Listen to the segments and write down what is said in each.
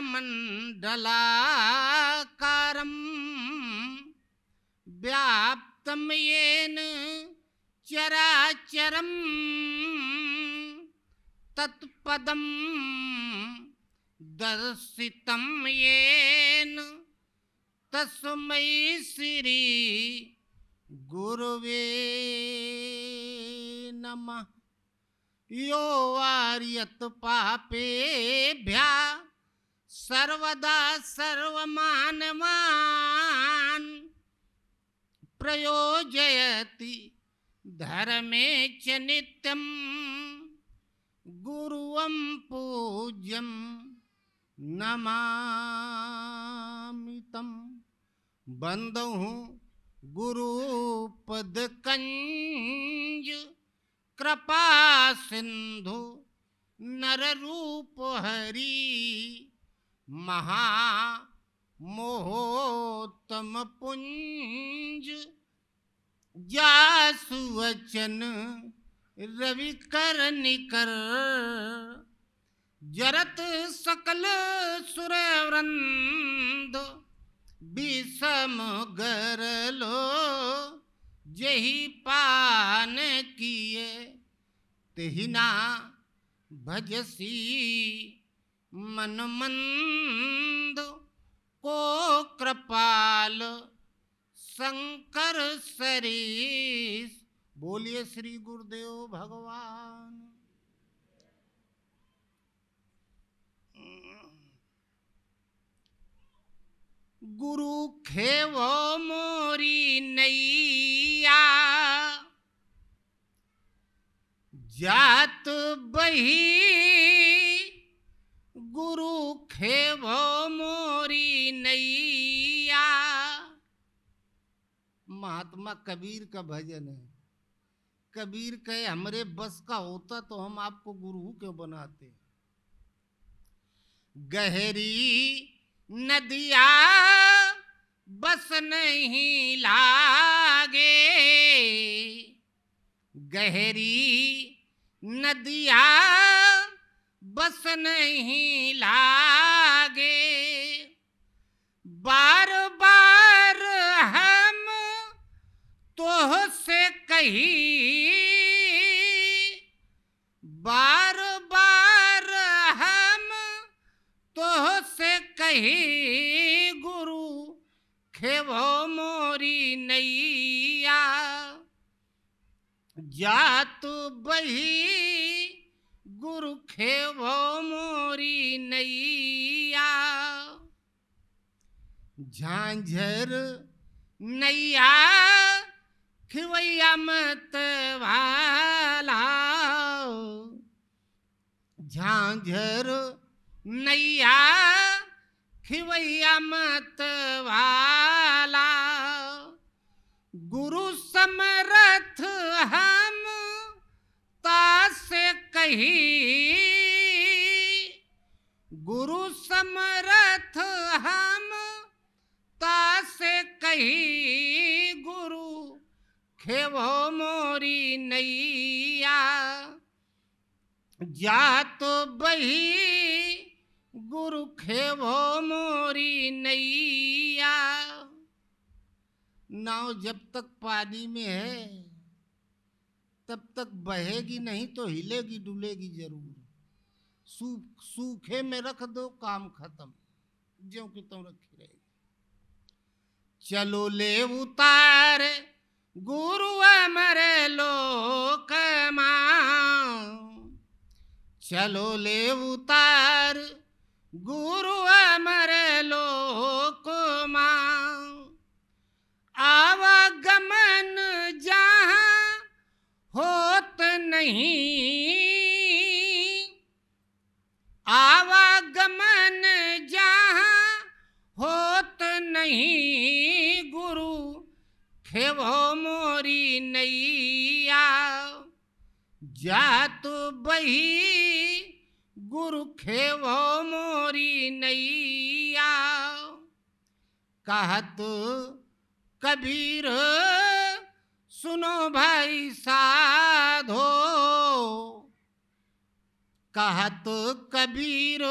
मंडलाकारं व्याप्तं येन चराचरं तत्पदं दर्शितं येन तस्मै श्री गुरुवे नमः। यो वार्यत पापेभ्यः सर्वदा सर्वमानवान् प्रयोजयति धर्मे च नित्यं गुरुवं पूज्यं नमामि तं। बंदहु गुरुपद कंज कृपा सिंधु नररूप हरि महा मोहोत्तम पुंज जासु वचन रवि कर निकर जरत सकल सुरवृंद विषम गरलो जही पान किए तेहिना भजसी मन मंद को कृपाल शंकर सरीस। बोलिए श्री गुरुदेव भगवान। गुरु खेवो मोरी नैया जात बही गुरु खेवो मोरी नैया। महात्मा कबीर का भजन है। कबीर कहे हमरे बस का होता तो हम आपको गुरु क्यों बनाते। गहरी नदिया बस नहीं लागे, गहरी नदिया बस नहीं लागे। बार बार हम तोह से कही, बार बार हम तोह से कही गुरु खेवो मोरी नैया। जात बही गुरु खेवो मोरी नैया। झांझर नैया खिवैया मत वाला, झांझर नैया खिवैया मत वाला। गुरु समरथ हम तासे कही, गुरु समरथ हम तासे कही गुरु खेवो मोरी नैया। जात बही गुरु खेवो मोरी नैया। नाव जब तक पानी में है तब तक बहेगी नहीं तो हिलेगी डुलेगी जरूर। सूखे में रख दो काम खत्म, ज्यों की त्यों रखी रहेगी। चलो ले उतार गुरु अमर लोक मां, चलो ले उतार गुरु अमर लोक मां। आवागमन जहाँ होत नहीं, आवागमन जहाँ होत नहीं गुरु खेवो मोरी नैया। जात बही गुरु खेवो मोरी नैया। कहत कबीर सुनो भाई साधो, कहत कबीर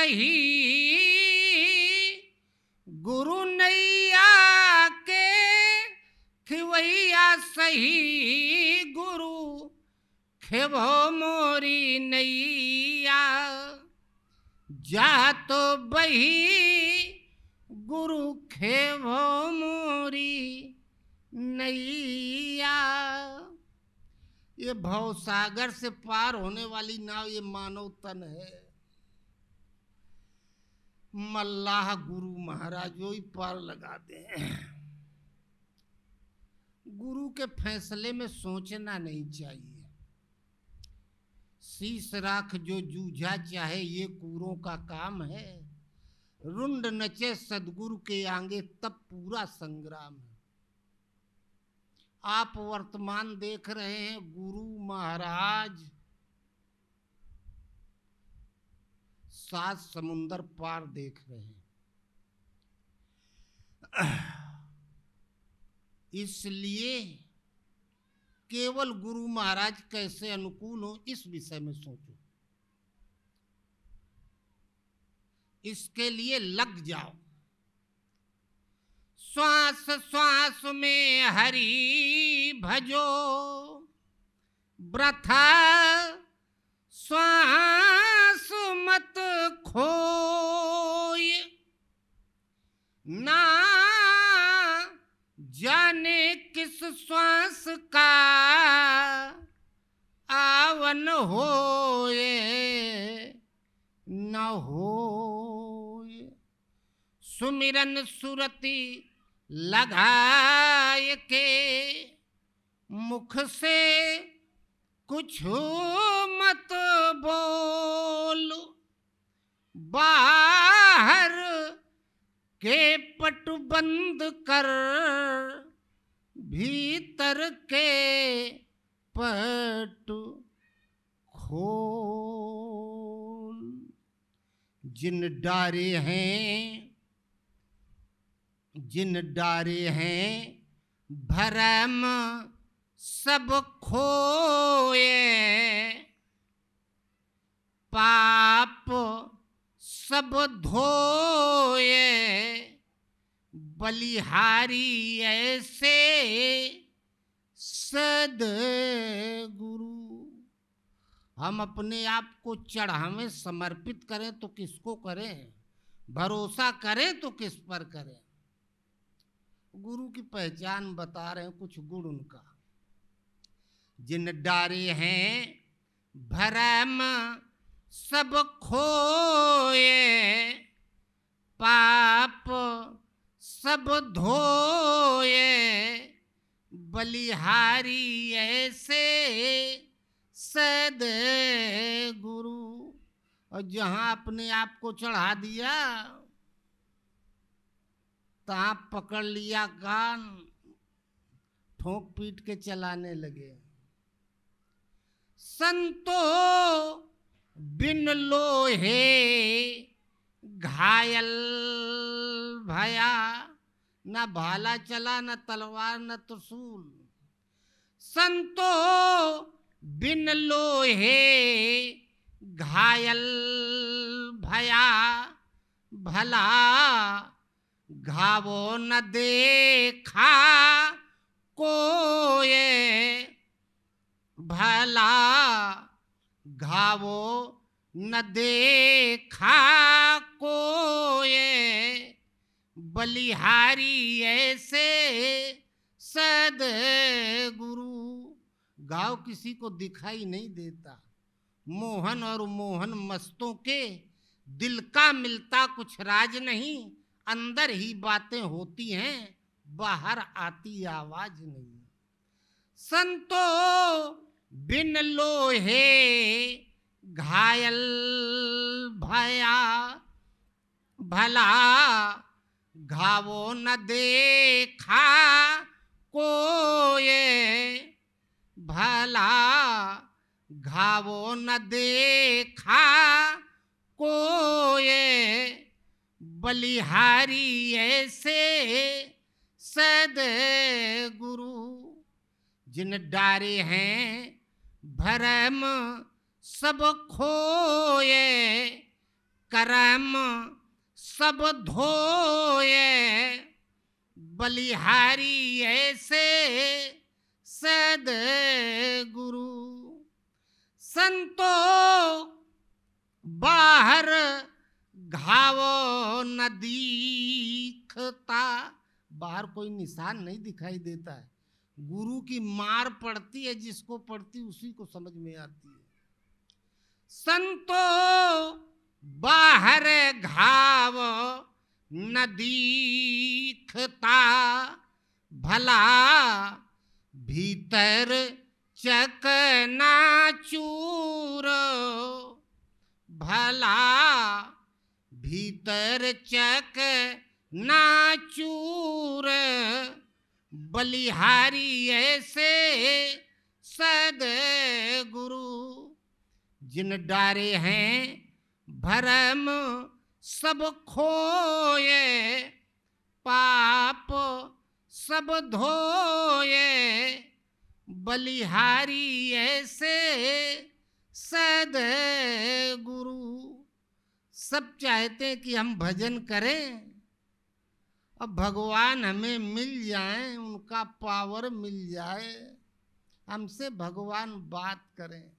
सही गुरु नैया के खिवैया सही गुरु खेवो मोरी नैया जा तो बही गुरु खेवो मोरी नैया। ये भवसागर से पार होने वाली नाव ये मानव तन है। मल्लाह गुरु महाराज वो ही पार लगाते हैं। गुरु के फैसले में सोचना नहीं चाहिए। शीश राख जो जूझा चाहे ये कूरों का काम है। रुंड नचे सदगुरु के आगे तब पूरा संग्राम है। आप वर्तमान देख रहे हैं गुरु महाराज 7 समुंदर पार देख रहे हैं। इसलिए केवल गुरु महाराज कैसे अनुकूल हो इस विषय में सोचो। इसके लिए लग जाओ। श्वास श्वास में हरि भजो वृथा श्वास मत खोय ना जाने किस श्वास का आवन होए न होए। सुमिरन सुरति लगाए के मुख से कुछ मत बोलो। बाहर के पट बंद कर भीतर के पट खोल। जिन डारे हैं भरम सब खोए। पाप सब धोए बलिहारी ऐसे सद्गुरु। हम अपने आप को चढ़ावे समर्पित करें तो किसको करें, भरोसा करें तो किस पर करें। गुरु की पहचान बता रहे हैं, कुछ गुण उनका। जिन डारे हैं भरम सब खोए। पाप सब धोए बलिहारी ऐसे सद्गुरु। और जहां अपने आप को चढ़ा दिया तहां पकड़ लिया कान, ठोक पीट के चलाने लगे। संतो बिन लोहे घायल भया। न भाला चला न तलवार न त्रिशूल। संतो बिन लोहे घायल भया। भला घावो न देखा कोये। भला घावो न देखा कोये बलिहारी ऐसे सद्गुरु। घाव किसी को दिखाई नहीं देता। मोहन और मोहन मस्तों के दिल का मिलता कुछ राज नहीं। अंदर ही बातें होती हैं, बाहर आती आवाज नहीं। संतो बिन लोहे घायल भया। भला घावो न देखा कोये। भला घावो न देखा कोये बलिहारी ऐसे सद्गुरु। जिन डारे हैं भरम सब खोए। करम सब धोए, बलिहारी ऐसे सद्गुरु। संतो बाहर घावो न दिखता, बाहर कोई निशान नहीं दिखाई देता है। गुरु की मार पड़ती है, जिसको पड़ती उसी को समझ में आती है। संतो बाहर घाव न दिखता, भला भीतर चकनाचूर, भला भीतर चकनाचूर, बलिहारी ऐसे सद्गुरु। जिन डारे हैं भरम सब खोए, पाप सब धोए, बलिहारी ऐसे सद्गुरु। सब चाहते हैं कि हम भजन करें, अब भगवान हमें मिल जाएं, उनका पावर मिल जाए, हमसे भगवान बात करें।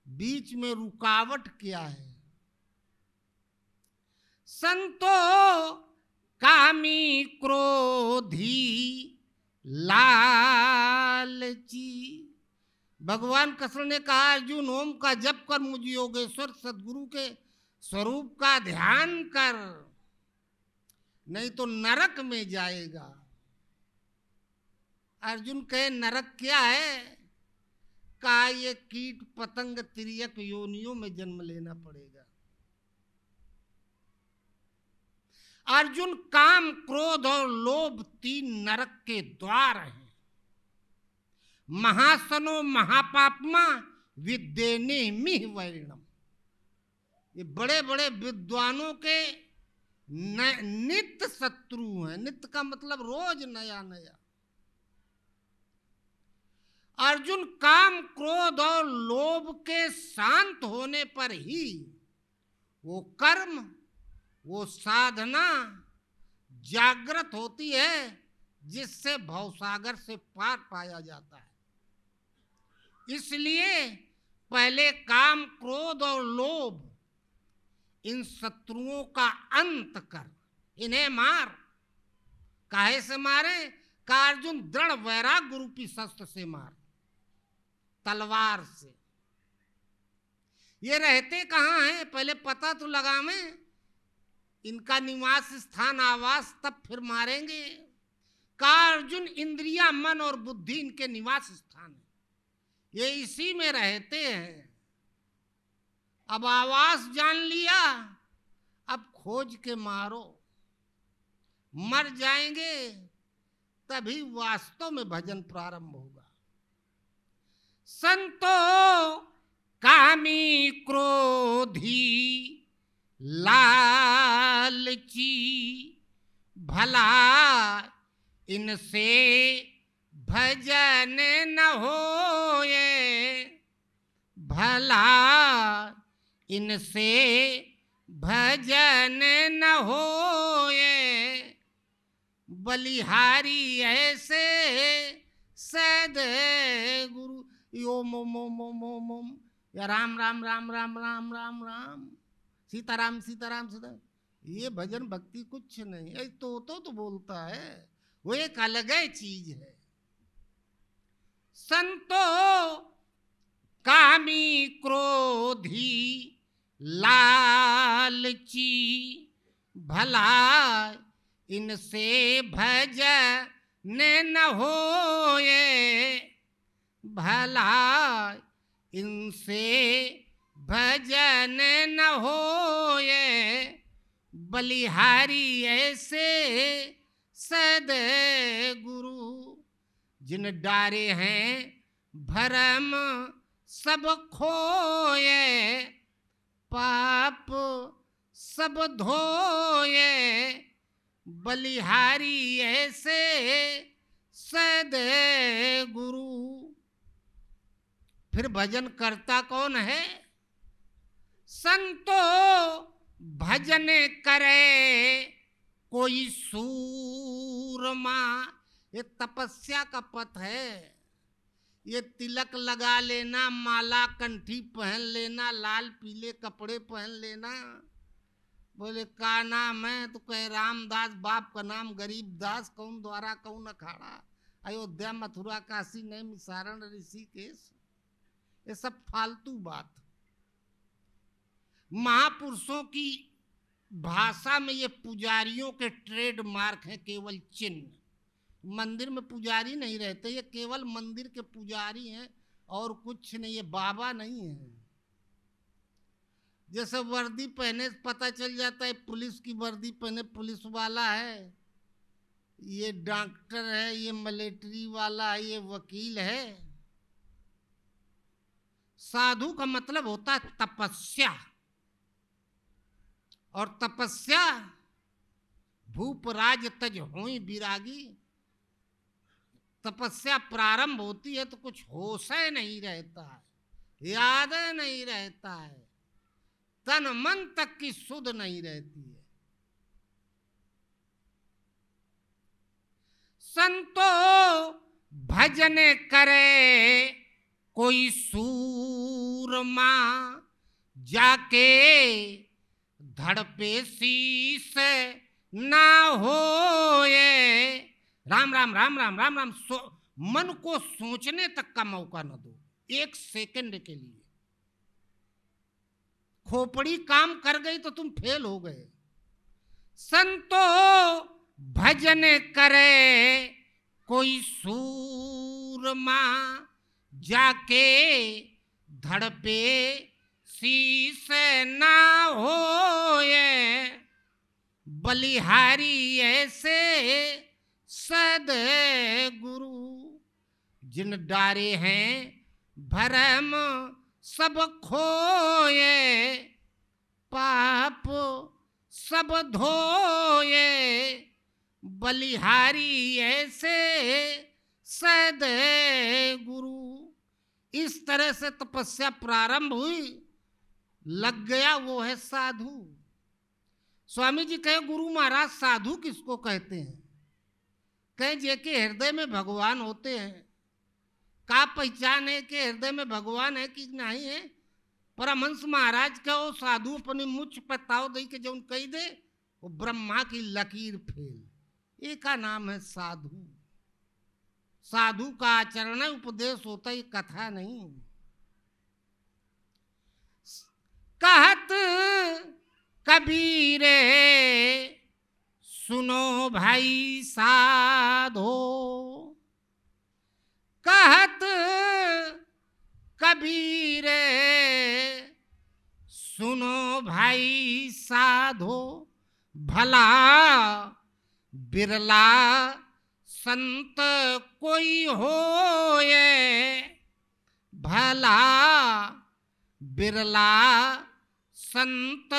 बीच में रुकावट क्या है? संतो कामी क्रोधी लालची। भगवान कृष्ण ने कहा, अर्जुन ओम का जप कर, मुझ योगेश्वर सद्गुरु के स्वरूप का ध्यान कर, नहीं तो नरक में जाएगा। अर्जुन कहे नरक क्या है? कहा ये कीट पतंग तिर्यक योनियों में जन्म लेना पड़ेगा। अर्जुन, काम क्रोध और लोभ 3 नरक के द्वार हैं। महासनो महापापमा विद्येने मिह वैरिणम। ये बड़े बड़े विद्वानों के नित्य शत्रु हैं। नित्य का मतलब रोज नया नया। अर्जुन, काम क्रोध और लोभ के शांत होने पर ही वो कर्म, वो साधना जागृत होती है, जिससे भवसागर से पार पाया जाता है। इसलिए पहले काम क्रोध और लोभ, इन शत्रुओं का अंत कर, इन्हें मार। काहे से मारे? का अर्जुन, दृढ़ वैराग्य रूपी शस्त्र से मार, तलवार से। ये रहते कहाँ हैं? पहले पता तो लगावें इनका निवास स्थान, आवास, तब फिर मारेंगे। का अर्जुन, इंद्रिया, मन और बुद्धि इनके निवास स्थान है, ये इसी में रहते हैं। अब आवास जान लिया, अब खोज के मारो। मर जाएंगे तभी वास्तव में भजन प्रारंभ होगा। संतो कामी क्रोधी लालची, भला इनसे भजन न होए, भला इनसे भजन न होए, बलिहारी ऐसे सद्गुरु। ओम ओम ओम ओम ओम ओम, या राम राम राम राम राम राम राम, सीताराम सीताराम सीताराम। ये भजन भक्ति कुछ नहीं है। तो बोलता है, वो एक अलग ही चीज है। संतो कामी क्रोधी लालची, भला इनसे भजन न होए, भला इनसे भजन न होए, बलिहारी ऐसे सद्गुरु। जिन डारे हैं भरम सब खोए, पाप सब धोए, बलिहारी ऐसे सद्गुरु। फिर भजन करता कौन है? संतो भजन करे कोई सूरमा। ये तपस्या का पथ है। ये तिलक लगा लेना, माला कंठी पहन लेना, लाल पीले कपड़े पहन लेना। बोले का नाम है? तो कहे रामदास, बाप का नाम गरीबदास, कौन द्वारा कौन अखाड़ा, अयोध्या मथुरा काशी नैम सारण ऋषिकेश। ये सब फालतू बात। महापुरुषों की भाषा में ये पुजारियों के ट्रेडमार्क हैं, केवल चिन्ह। मंदिर में पुजारी नहीं रहते, ये केवल मंदिर के पुजारी हैं और कुछ नहीं। ये बाबा नहीं है। जैसे वर्दी पहने पता चल जाता है, पुलिस की वर्दी पहने पुलिस वाला है, ये डॉक्टर है, ये मिलिट्री वाला है, ये वकील है। साधु का मतलब होता है तपस्या, और तपस्या भूप राज तज होई विरागी। तपस्या प्रारंभ होती है तो कुछ होश नहीं रहता है, याद नहीं रहता है, तन मन तक की सुध नहीं रहती है। संतो भजन करे कोई सूरमा, जाके धड़ पे शीस ना होए। राम राम राम राम राम राम। मन को सोचने तक का मौका न दो, एक सेकंड के लिए। खोपड़ी काम कर गई तो तुम फेल हो गए। संतो भजन करे कोई सूरमा, जाके धड़ पे शीस ना होए। बलिहारी ऐसे सद गुरु, जिन डारे हैं भरम सब खोए। पाप सब धोए, बलिहारी ऐसे सद गुरु। इस तरह से तपस्या प्रारंभ हुई, लग गया वो है साधु। स्वामी जी कहे गुरु महाराज साधु किसको कहते हैं? कहे जेके हृदय में भगवान होते हैं। का पहचान है कि हृदय में भगवान है कि नहीं है? परमहंस महाराज का वो साधु अपनी मुछ पताव दे के जो कही दे, वो ब्रह्मा की लकीर फेल। एक का नाम है साधु। साधु का आचरण है, उपदेश होता है, कथा नहीं। कहत कबीर सुनो भाई साधो, कहत कबीर सुनो भाई साधो। भला बिरला संत कोई होए, भला बिरला संत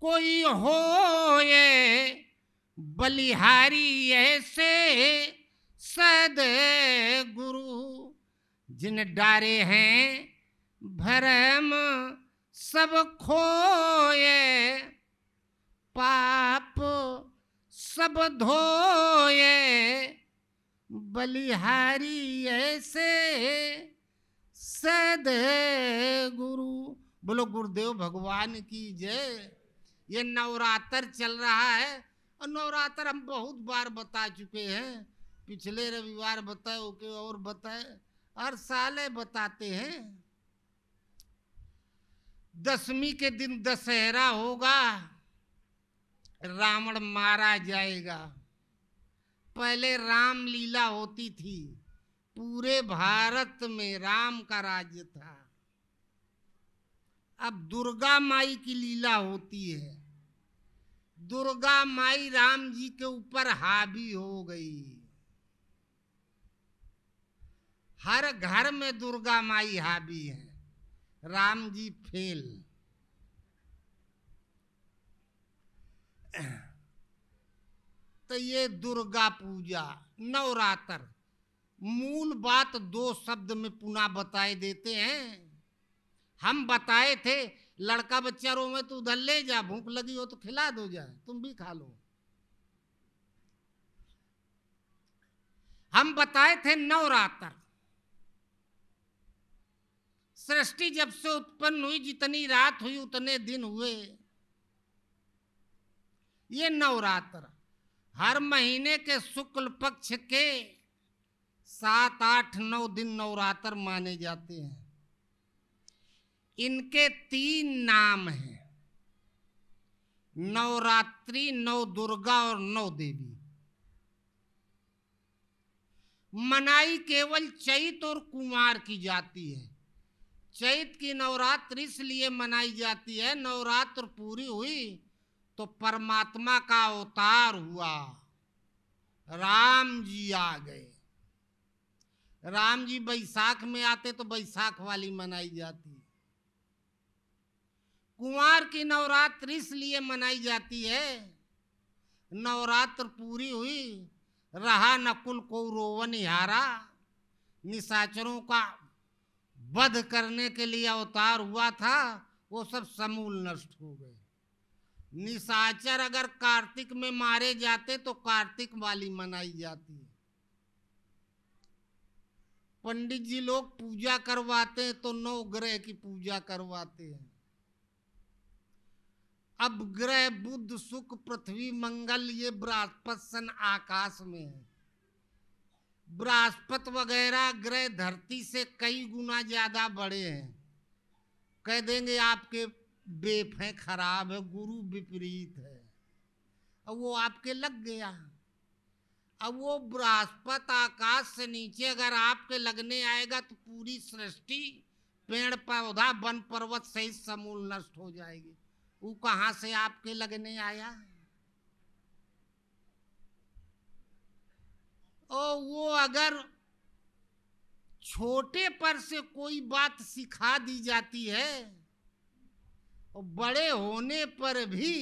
कोई होए। बलिहारी ऐसे सद गुरु, जिन डारे हैं भरम सब खोए। पाप सब धोए, बलिहारी ऐसे सद गुरु। बोलो गुरुदेव भगवान की जय। ये नवरात्र चल रहा है, और नवरात्र हम बहुत बार बता चुके हैं। पिछले रविवार बताए, ओके, और बताए, हर साल बताते हैं। दशमी के दिन दशहरा होगा, रावण मारा जाएगा। पहले राम लीला होती थी, पूरे भारत में राम का राज्य था। अब दुर्गा माई की लीला होती है। दुर्गा माई राम जी के ऊपर हावी हो गई। हर घर में दुर्गा माई हावी है, राम जी फेल। तो ये दुर्गा पूजा, नवरात्र, मूल बात दो शब्द में पुनः बताए देते हैं। हम बताए थे, लड़का बच्चा रोवे तो उधर ले जा, भूख लगी हो तो खिला दो, जा तुम भी खा लो। हम बताए थे नवरात्र, सृष्टि जब से उत्पन्न हुई जितनी रात हुई उतने दिन हुए। ये नवरात्र हर महीने के शुक्ल पक्ष के 7, 8, 9 दिन नवरात्र माने जाते हैं। इनके 3 नाम हैं, नवरात्रि, नव दुर्गा और नव देवी। मनाई केवल चैत और कुमार की जाती है। चैत की नवरात्रि इसलिए मनाई जाती है, नवरात्र पूरी हुई तो परमात्मा का अवतार हुआ, राम जी आ गए। राम जी बैसाख में आते तो बैसाख वाली मनाई जाती है। कुंवार की नवरात्रि इसलिए मनाई जाती है, नवरात्र पूरी हुई, रहा नकुल को रोवन हारा, निशाचरों का वध करने के लिए अवतार हुआ था, वो सब समूल नष्ट हो गए। निशाचर अगर कार्तिक में मारे जाते तो कार्तिक वाली मनाई जाती है। पंडित जी लोग पूजा करवाते हैं तो 9 ग्रह की पूजा करवाते हैं। अब ग्रह बुध शुक्र पृथ्वी मंगल ये बृहस्पति सन आकाश में है। बृहस्पति वगैरह ग्रह धरती से कई गुना ज्यादा बड़े हैं। कह देंगे आपके बेफ है, खराब है, गुरु विपरीत है, अब वो आपके लग गया। अब वो बृहस्पति आकाश से नीचे अगर आपके लगने आएगा तो पूरी सृष्टि, पेड़ पौधा वन पर्वत सहित समूल नष्ट हो जाएगी। वो कहां से आपके लगने आया? और वो अगर छोटे पर से कोई बात सिखा दी जाती है और बड़े होने पर भी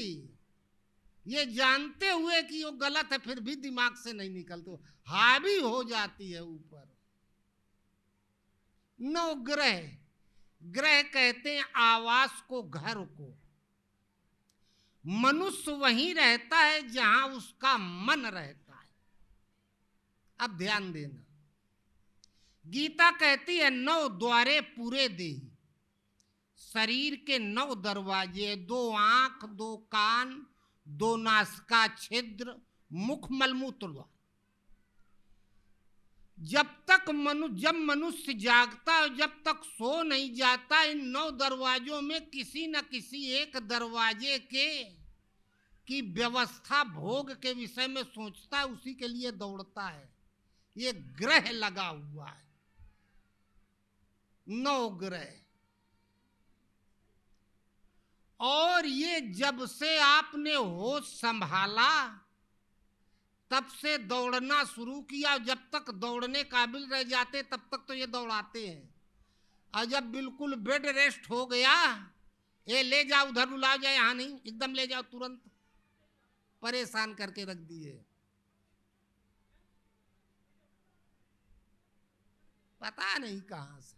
ये जानते हुए कि वो गलत है फिर भी दिमाग से नहीं निकलते, हावी हो जाती है ऊपर। 9 ग्रह, ग्रह कहते हैं आवास को, घर को। मनुष्य वहीं रहता है जहां उसका मन रहता है। अब ध्यान देना, गीता कहती है 9 द्वारे पूरे देहि, शरीर के 9 दरवाजे, 2 आंख, 2 कान, 2 नासिका छिद्र, मुख, मलमूत्र द्वार। जब मनुष्य जागता है, जब तक सो नहीं जाता, इन 9 दरवाजों में किसी न किसी एक दरवाजे की व्यवस्था भोग के विषय में सोचता है, उसी के लिए दौड़ता है। ये ग्रह लगा हुआ है, 9 ग्रह। और ये जब से आपने होश संभाला तब से दौड़ना शुरू किया। जब तक दौड़ने काबिल रह जाते तब तक तो ये दौड़ाते हैं, और जब बिल्कुल बेड रेस्ट हो गया, ये ले जाओ उधर बुलाओ जाए, यहाँ नहीं, एकदम ले जाओ, तुरंत परेशान करके रख दिए। पता नहीं कहां से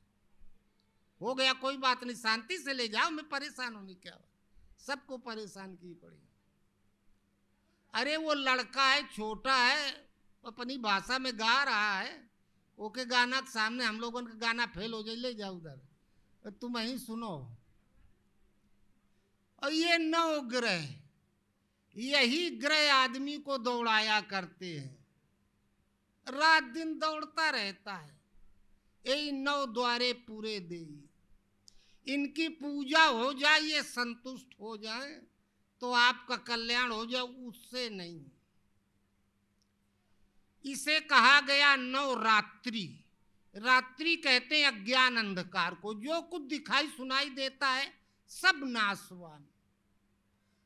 हो गया, कोई बात नहीं, शांति से ले जाओ, मैं परेशान होने क्या, सबको परेशान की पड़ी। अरे वो लड़का है, छोटा है, अपनी भाषा में गा रहा है, ओके गाना के सामने हम लोगों का गाना फेल हो जाए, ले जाओ उधर, तुम यहीं सुनो। और ये 9 ग्रह, यही ग्रह आदमी को दौड़ाया करते हैं, रात दिन दौड़ता रहता है। यही 9 द्वारे पूरे दे, इनकी पूजा हो जाए, ये संतुष्ट हो जाए तो आपका कल्याण हो जाए, उससे नहीं। इसे कहा गया नवरात्रि। रात्रि कहते हैं अज्ञान अंधकार को, जो कुछ दिखाई सुनाई देता है सब नाशवान,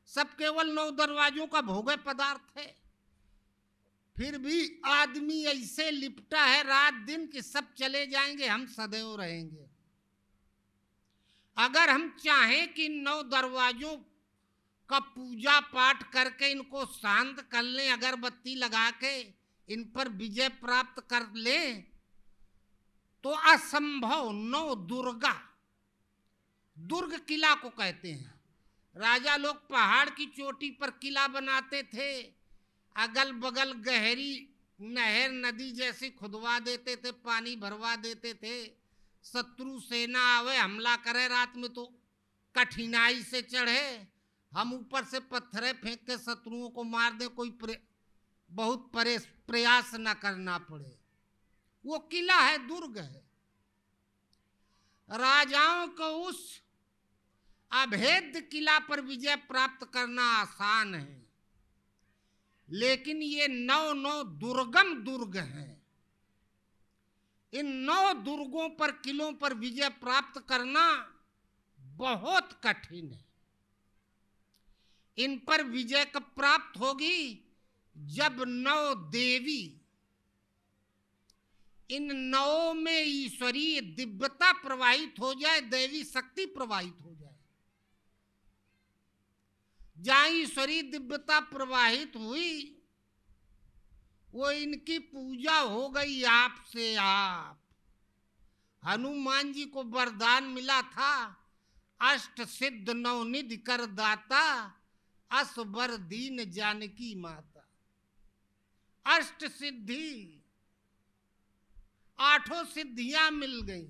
सब केवल 9 दरवाजों का भोग्य पदार्थ है। फिर भी आदमी ऐसे लिपटा है रात दिन कि सब चले जाएंगे, हम सदैव रहेंगे। अगर हम चाहें कि 9 दरवाजों का पूजा पाठ करके इनको शांत कर लें, अगरबत्ती लगा के इन पर विजय प्राप्त कर लें, तो असंभव। 9 दुर्गा, दुर्ग किला को कहते हैं। राजा लोग पहाड़ की चोटी पर किला बनाते थे, अगल बगल गहरी नहर नदी जैसी खुदवा देते थे, पानी भरवा देते थे। शत्रु सेना आवे हमला करे रात में तो कठिनाई से चढ़े, हम ऊपर से पत्थरें फेंक के शत्रुओं को मार दे, कोई बहुत प्रयास न करना पड़े। वो किला है, दुर्ग है। राजाओं को उस अभेद्य किला पर विजय प्राप्त करना आसान है, लेकिन ये 9 दुर्गम दुर्ग हैं। इन 9 दुर्गों पर, किलों पर विजय प्राप्त करना बहुत कठिन है। इन पर विजय कब प्राप्त होगी? जब 9 देवी, इन 9 में ईश्वरीय दिव्यता प्रवाहित हो जाए, दैवी शक्ति प्रवाहित हो जाए। जहां ईश्वरीय दिव्यता प्रवाहित हुई, वो इनकी पूजा हो गई आप से आप। हनुमान जी को वरदान मिला था, अष्ट सिद्ध नवनिधि कर दाता, असबर दीन जानकी माता। अष्ट सिद्धि, 8 सिद्धियां मिल गई।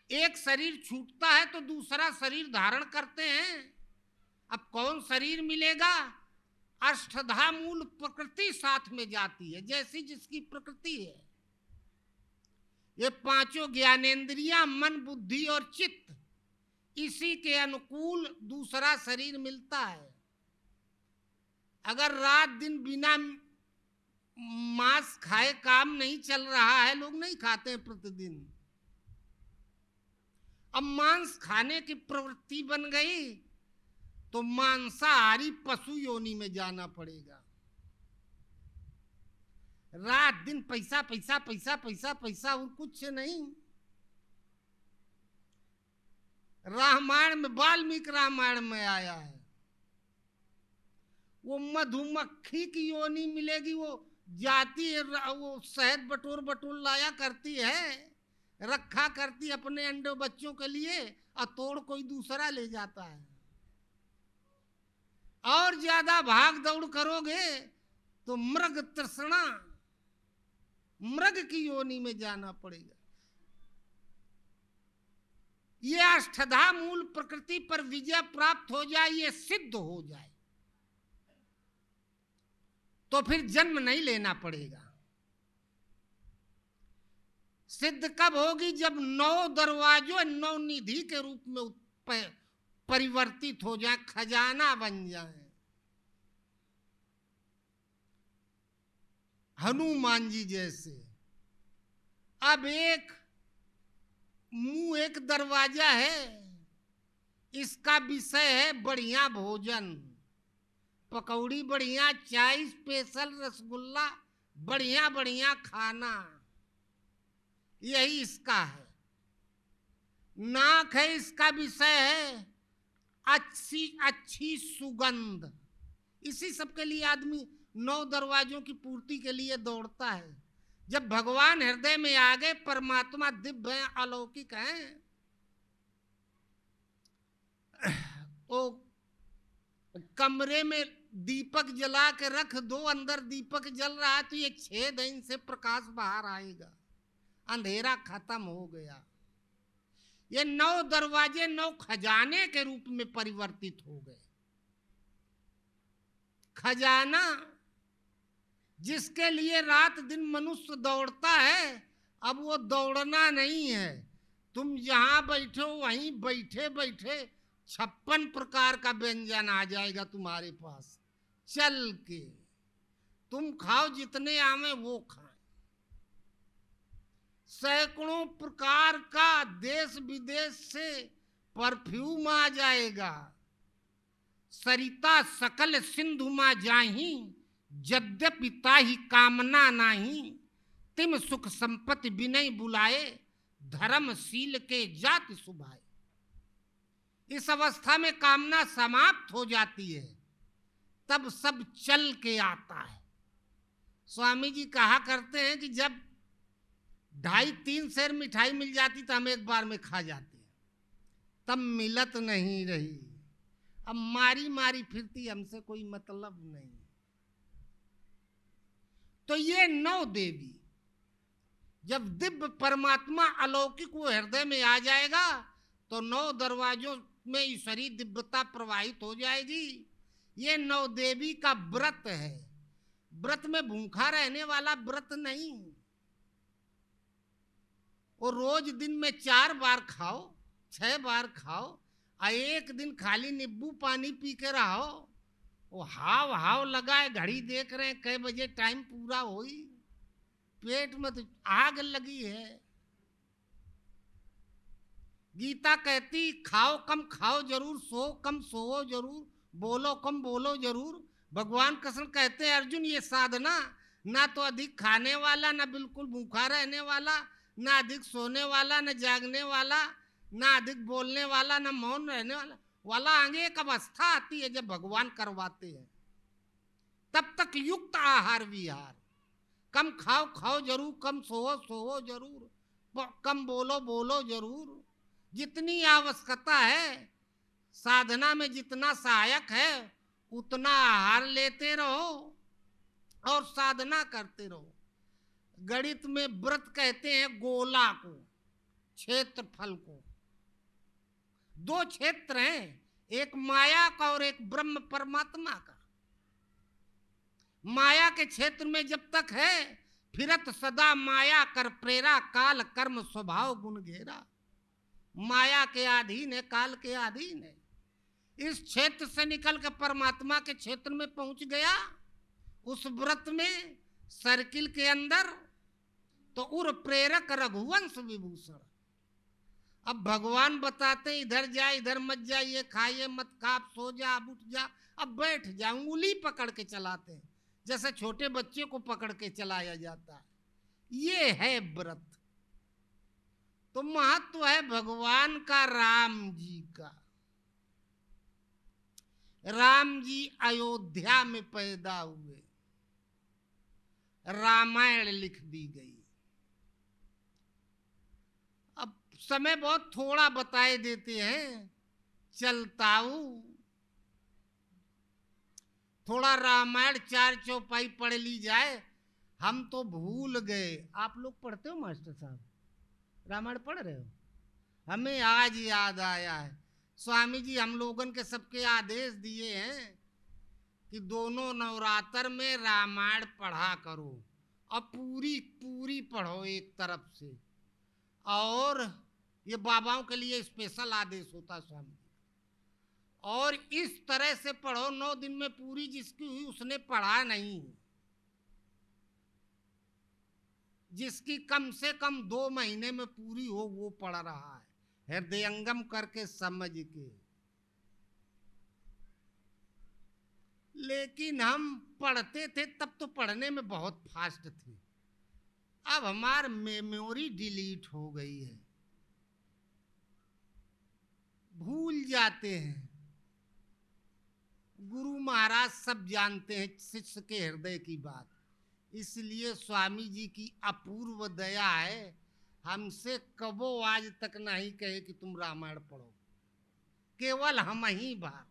एक शरीर छूटता है तो दूसरा शरीर धारण करते हैं। अब कौन शरीर मिलेगा? अष्टधा मूल प्रकृति साथ में जाती है, जैसी जिसकी प्रकृति है। ये 5 ज्ञानेंद्रियां, मन, बुद्धि और चित्त, इसी के अनुकूल दूसरा शरीर मिलता है। अगर रात दिन बिना मांस खाए काम नहीं चल रहा है, लोग नहीं खाते हैं प्रतिदिन, अब मांस खाने की प्रवृत्ति बन गई तो मांसाहारी पशु योनि में जाना पड़ेगा। रात दिन पैसा पैसा पैसा पैसा पैसा और कुछ नहीं। रामायण में, वाल्मीकि रामायण में आया है, वो मधुमक्खी की योनि मिलेगी, वो जाती है, वो शहद बटोर बटोर लाया करती है, रखा करती अपने अंडे बच्चों के लिए, और तोड़ कोई दूसरा ले जाता है। और ज्यादा भाग दौड़ करोगे तो मृग तृष्णा, मृग की योनि में जाना पड़ेगा। ये अष्टधा मूल प्रकृति पर विजय प्राप्त हो जाए, ये सिद्ध हो जाए, तो फिर जन्म नहीं लेना पड़ेगा। सिद्ध कब होगी? जब 9 दरवाजों 9 निधि के रूप में परिवर्तित हो जाए, खजाना बन जाए। हनुमान जी जैसे। अब एक मुंह, एक दरवाजा है, इसका विषय है बढ़िया भोजन, पकौड़ी बढ़िया, चाय स्पेशल, रसगुल्ला बढ़िया बढ़िया खाना, यही इसका है। नाक है, इसका विषय है अच्छी अच्छी सुगंध। इसी सब के लिए आदमी 9 दरवाजों की पूर्ति के लिए दौड़ता है। जब भगवान हृदय में आ गए, परमात्मा दिव्य हैं, अलौकिक हैं, तो कमरे में दीपक जला के रख दो, अंदर दीपक जल रहा है तो ये 6 दिन से प्रकाश बाहर आएगा, अंधेरा खत्म हो गया। ये 9 दरवाजे 9 खजाने के रूप में परिवर्तित हो गए। खजाना जिसके लिए रात दिन मनुष्य दौड़ता है, अब वो दौड़ना नहीं है। तुम जहां बैठो वहीं बैठे बैठे 56 प्रकार का व्यंजन आ जाएगा तुम्हारे पास, चल के तुम खाओ, जितने आवे वो खाएं। सैकड़ों प्रकार का देश विदेश से परफ्यूम आ जाएगा। सरिता सकल सिंधु मा जाही, यद्यपि ताहि कामना नाही, तिम सुख संपत्ति बिनय बुलाए, धर्मशील के जाति सुभाए। इस अवस्था में कामना समाप्त हो जाती है, तब सब चल के आता है। स्वामी जी कहा करते हैं कि जब 2.5-3 सेर मिठाई मिल जाती तो हम एक बार में खा जाते हैं, तब मिलत नहीं रही, अब मारी मारी फिरती, हमसे कोई मतलब नहीं। तो ये 9 देवी, जब दिव्य परमात्मा अलौकिक वो हृदय में आ जाएगा तो 9 दरवाजों में ईश्वरी दिव्यता प्रवाहित हो जाएगी। ये 9 देवी का व्रत है। व्रत में भूखा रहने वाला व्रत नहीं। वो रोज दिन में 4 बार खाओ, 6 बार खाओ, और एक दिन खाली नींबू पानी पी के रहो। वो हाव हाव लगाए, घड़ी देख रहे हैं कई बजे टाइम पूरा होई, पेट में तो आग लगी है। गीता कहती खाओ कम खाओ जरूर, सो कम सोओ जरूर, बोलो कम बोलो जरूर। भगवान कृष्ण कहते हैं अर्जुन ये साधना ना तो अधिक खाने वाला, ना बिल्कुल भूखा रहने वाला, ना अधिक सोने वाला, ना जागने वाला, ना अधिक बोलने वाला, ना मौन रहने वाला आगे एक अवस्था आती है जब भगवान करवाते हैं। तब तक युक्त आहार विहार, कम खाओ खाओ जरूर, कम सोओ सोओ जरूर, कम बोलो बोलो जरूर। जितनी आवश्यकता है साधना में, जितना सहायक है उतना आहार लेते रहो और साधना करते रहो। गणित में व्रत कहते हैं गोला को, क्षेत्रफल को। 2 क्षेत्र हैं, एक माया का और एक ब्रह्म परमात्मा का। माया के क्षेत्र में जब तक है फिरत सदा माया कर प्रेरा, काल कर्म स्वभाव गुण घेरा। माया के अधीन है, काल के अधीन है। इस क्षेत्र से निकल कर परमात्मा के क्षेत्र में पहुंच गया उस व्रत में, सर्किल के अंदर, तो उर प्रेरक रघुवंश विभूषण। अब भगवान बताते इधर जा इधर मत जा, ये खा ये मत खा, अब सो जा अब उठ जा अब बैठ जा, उंगली पकड़ के चलाते हैं जैसे छोटे बच्चे को पकड़ के चलाया जाता है। ये है व्रत। तो महत्व है भगवान का, राम जी का। राम जी अयोध्या में पैदा हुए, रामायण लिख दी गई। अब समय बहुत थोड़ा बताए देते हैं, चलता हूं। थोड़ा रामायण 4 चौपाई पढ़ ली जाए। हम तो भूल गए। आप लोग पढ़ते हो मास्टर साहब, रामायण पढ़ रहे हो? हमें आज याद आया है, स्वामी जी हम लोगन के सबके आदेश दिए हैं कि दोनों नवरात्र में रामायण पढ़ा करो, और पूरी पूरी पढ़ो एक तरफ से। और ये बाबाओं के लिए स्पेशल आदेश होता है स्वामी जी। और इस तरह से पढ़ो 9 दिन में पूरी, जिसकी हुई उसने पढ़ा नहीं। जिसकी कम से कम 2 महीने में पूरी हो वो पढ़ रहा है, हृदयंगम करके समझ के। लेकिन हम पढ़ते थे तब तो पढ़ने में बहुत फास्ट थे। अब हमार मेमोरी डिलीट हो गई है, भूल जाते हैं। गुरु महाराज सब जानते हैं शिष्य के हृदय की बात, इसलिए स्वामी जी की अपूर्व दया है, हमसे कबो आज तक नहीं कहे कि तुम रामायण पढ़ो। केवल हम ही बार,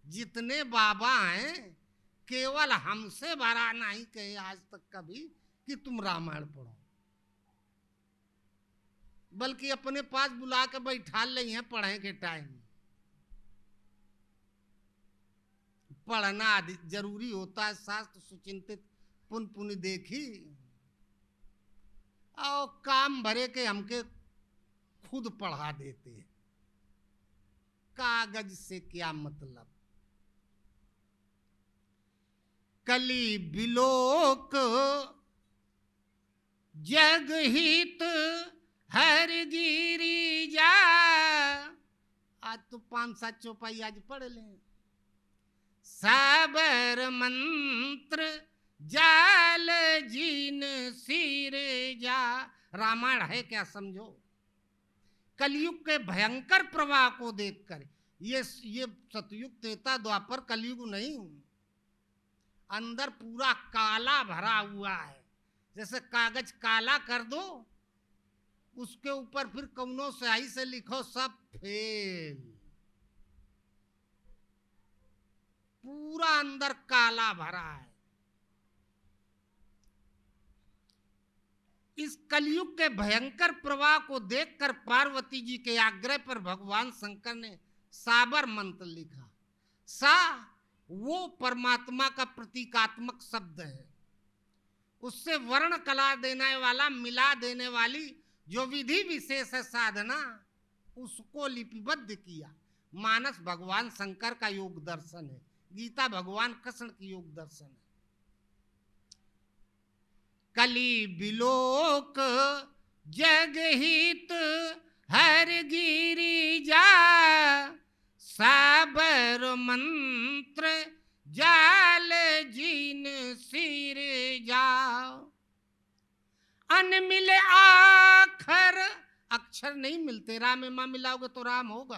जितने बाबा हैं केवल हमसे भरा नहीं कहे आज तक कभी कि तुम रामायण पढ़ो, बल्कि अपने पास बुला के बैठा ले हैं पढ़ने के टाइम। पढ़ना जरूरी होता है, शास्त्र सुचिंतित पुन पुन देखी, और काम भरे के हमके खुद पढ़ा देते हैं। कागज से क्या मतलब। कली बिलोक जग हित हर गिरी जा। आज तो 5-7 चौपाई आज पढ़ लें। साबर मंत्र जाल जीन सिर जा। रामायण है क्या समझो। कलयुग के भयंकर प्रवाह को देखकर, ये सतयुग त्रेता द्वापर कलयुग नहीं, अंदर पूरा काला भरा हुआ है। जैसे कागज काला कर दो उसके ऊपर फिर कौनो स्याही से लिखो सब फेल, पूरा अंदर काला भरा है। इस कलयुग के भयंकर प्रवाह को देखकर पार्वती जी के आग्रह पर भगवान शंकर ने साबर मंत्र लिखा। सा वो परमात्मा का प्रतीकात्मक शब्द है, उससे वर्ण कला देने वाला, मिला देने वाली जो विधि विशेष है साधना, उसको लिपिबद्ध किया। मानस भगवान शंकर का योग दर्शन है, गीता भगवान कृष्ण की योग दर्शन है। कली बिलोक जगहित हर गिरी जा, साबर मंत्र जाल जीन सिर जाओ। अन मिले आखर, अक्षर नहीं मिलते, राम में मां मिलाओगे तो राम होगा।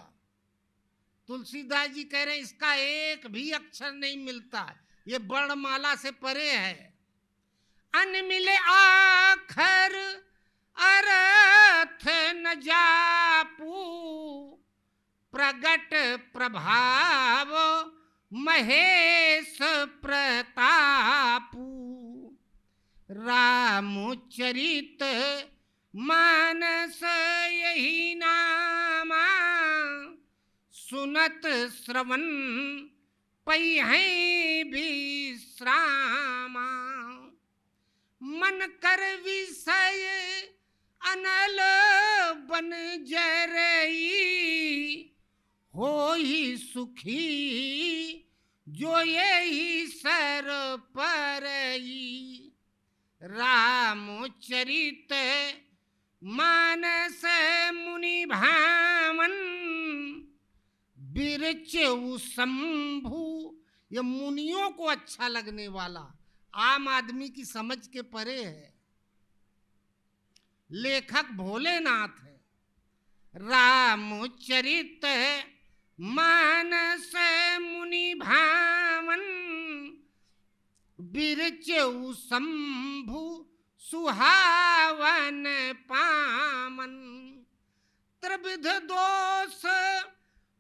तुलसीदास जी कह रहे हैं इसका एक भी अक्षर नहीं मिलता, ये वर्णमाला से परे है। अन मिले आखर अर्थ न जापू, प्रगट प्रभाव महेश प्रतापू। रामचरित मानस यही नामा, सुनत श्रवण पई है विश्रामा। मन कर विषय अनल बन जरई, हो ही सुखी जो यही सर परई। रामचरित मानस मुनि भावन, बिरच शंभु, ये मुनियों को अच्छा लगने वाला, आम आदमी की समझ के परे है। लेखक भोलेनाथ है। रामचरित मानस मुनि भावन, बिरच शंभु सुहावन पामन। त्रिविध दोष